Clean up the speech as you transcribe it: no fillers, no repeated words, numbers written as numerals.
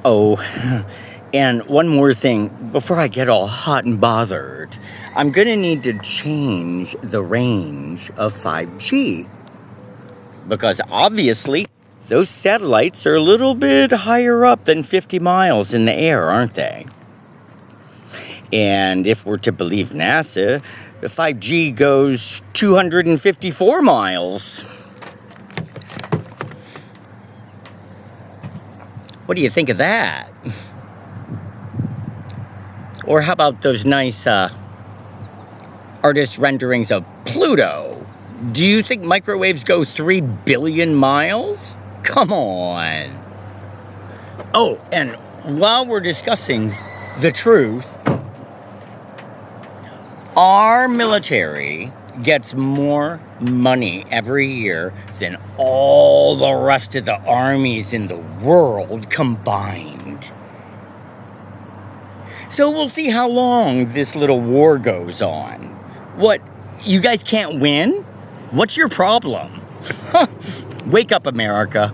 Oh, and one more thing before I get all hot and bothered. I'm going to need to change the range of 5G because obviously those satellites are a little bit higher up than 50 miles in the air, aren't they? And if we're to believe NASA, the 5G goes 254 miles. What do you think of that? Or how about those nice artist renderings of Pluto? Do you think microwaves go 3 billion miles? Come on. Oh, and while we're discussing the truth, our military gets more money every year than all the rest of the armies in the world combined. So we'll see how long this little war goes on. What, you guys can't win? What's your problem? Wake up, America.